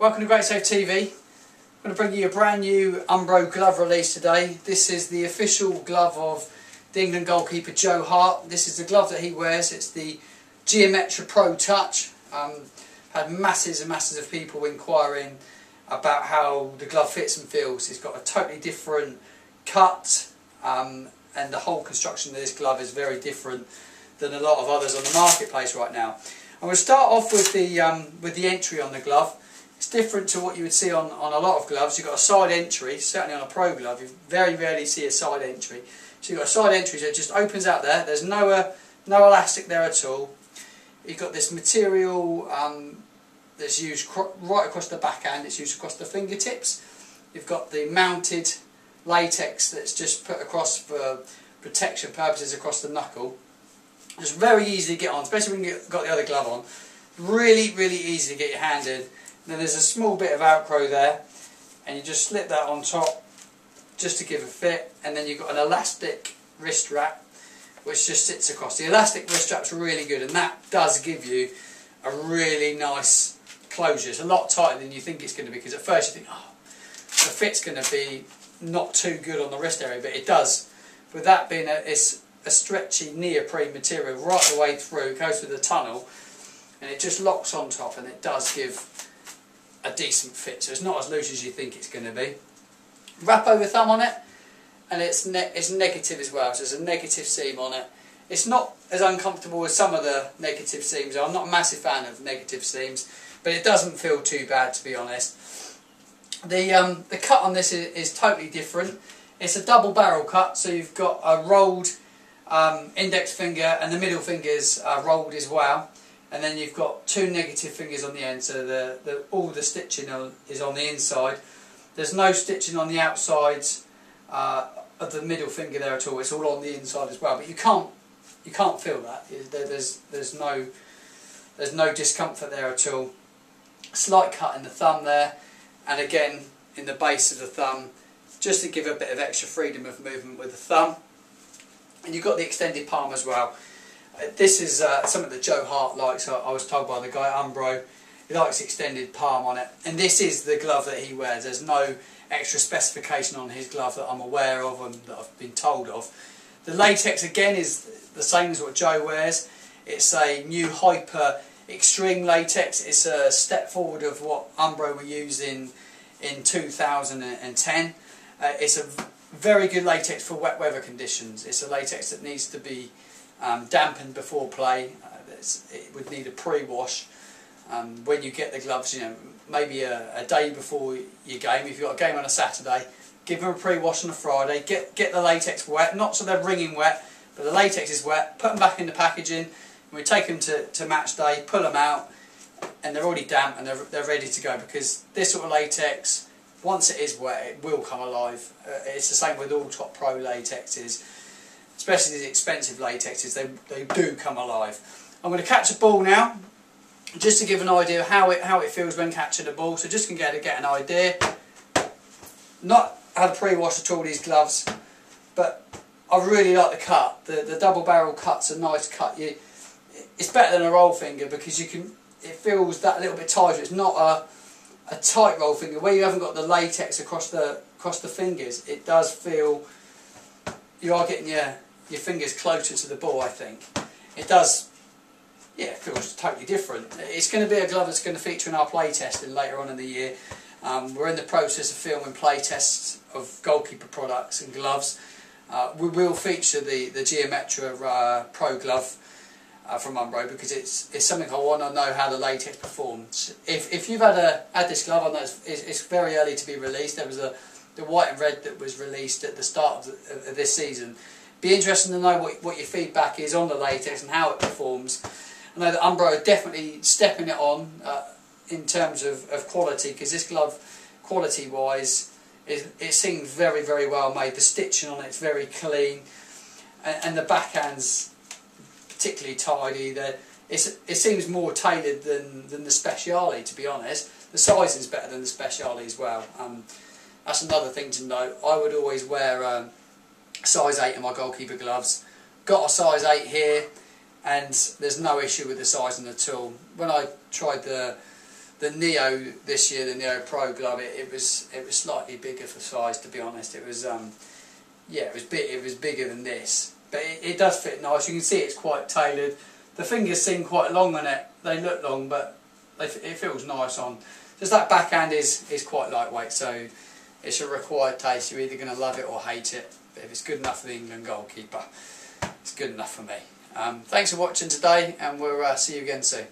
Welcome to Great Safe TV. I'm going to bring you a brand new Umbro glove release today. This is the official glove of the England goalkeeper Joe Hart. This is the glove that he wears. It's the Geometra Pro Touch. Had masses and masses of people inquiring about how the glove fits and feels. It's got a totally different cut, and the whole construction of this glove is very different than a lot of others on the marketplace right now. I'm going to start off with the entry on the glove. It's different to what you would see on a lot of gloves. You've got a side entry, certainly on a pro glove, you very rarely see a side entry. So you've got a side entry, so it just opens out there. There's no elastic there at all. You've got this material that's used right across the backhand, it's used across the fingertips. You've got the mounted latex that's just put across for protection purposes across the knuckle. It's very easy to get on, especially when you've got the other glove on. Really, really easy to get your hand in. And then there's a small bit of Velcro there, and you just slip that on top just to give a fit, and then you've got an elastic wrist strap which just sits across. The elastic wrist strap's really good, and that does give you a really nice closure. It's a lot tighter than you think it's going to be, because at first you think, oh, the fit's going to be not too good on the wrist area, but it does. With that being it's a stretchy neoprene material right the way through, it goes through the tunnel, and it just locks on top, and it does give a decent fit, so it's not as loose as you think it's going to be. Wrap over thumb on it, and it's negative as well, so there's a negative seam on it. It's not as uncomfortable as some of the negative seams are. I'm not a massive fan of negative seams, but it doesn't feel too bad, to be honest. The cut on this is totally different. It's a double barrel cut, so you've got a rolled index finger, and the middle fingers are rolled as well. And then you've got two negative fingers on the end, so all the stitching is on the inside. There's no stitching on the outsides of the middle finger there at all. It's all on the inside as well, but you can't feel that. There's no discomfort there at all. Slight cut in the thumb there, and again in the base of the thumb, just to give a bit of extra freedom of movement with the thumb. And you've got the extended palm as well. This is something that Joe Hart likes. I was told by the guy at Umbro, he likes extended palm on it, and this is the glove that he wears. There's no extra specification on his glove that I'm aware of and that I've been told of. The latex again is the same as what Joe wears. It's a new hyper extreme latex. It's a step forward of what Umbro were using in 2010. It's a very good latex for wet weather conditions. It's a latex that needs to be dampened before play. It would need a pre-wash when you get the gloves, you know, maybe a day before your game. If you've got a game on a Saturday, give them a pre-wash on a Friday, get the latex wet, not so they're wringing wet, but the latex is wet, put them back in the packaging, and we take them to match day, pull them out, and they're already damp and they're ready to go, because this sort of latex, once it is wet, it will come alive. It's the same with all top pro latexes, especially the expensive latexes, they do come alive. I'm going to catch a ball now, just to give an idea of how it feels when catching a ball, so just can get an idea. Not had a pre-wash at all these gloves, but I really like the cut. The double barrel cut's a nice cut. It's better than a roll finger, because it feels that little bit tighter. It's not a tight roll finger where you haven't got the latex across the fingers. It does feel you are getting your fingers closer to the ball. I think it does. Yeah, it feels totally different. It's going to be a glove that's going to feature in our play testing later on in the year. We're in the process of filming play tests of goalkeeper products and gloves. We will feature the Geometra Pro glove from Umbro, because it's something I want to know how the latex performs. If you've had this glove, I know it's very early to be released. There was the white and red that was released at the start of this season. Be interested to know what your feedback is on the latex and how it performs. I know that Umbro are definitely stepping it on in terms of quality, because this glove, quality-wise, it seems very, very well made. The stitching on it's very clean, and the backhand's particularly tidy. It seems more tailored than the Speciale, to be honest. The sizing's better than the Speciale as well. That's another thing to note. I would always wear size 8 in my goalkeeper gloves. Got a size 8 here, and there's no issue with the sizing at all. When I tried the the Neo this year, the Neo Pro glove, it was slightly bigger for size, to be honest. It was yeah, it was bigger than this, but it does fit nice. You can see it's quite tailored. The fingers seem quite long on it. They look long, but it feels nice on. Just that backhand is quite lightweight, so it's a required taste. You're either going to love it or hate it. But if it's good enough for the England goalkeeper, it's good enough for me. Thanks for watching today, and we'll see you again soon.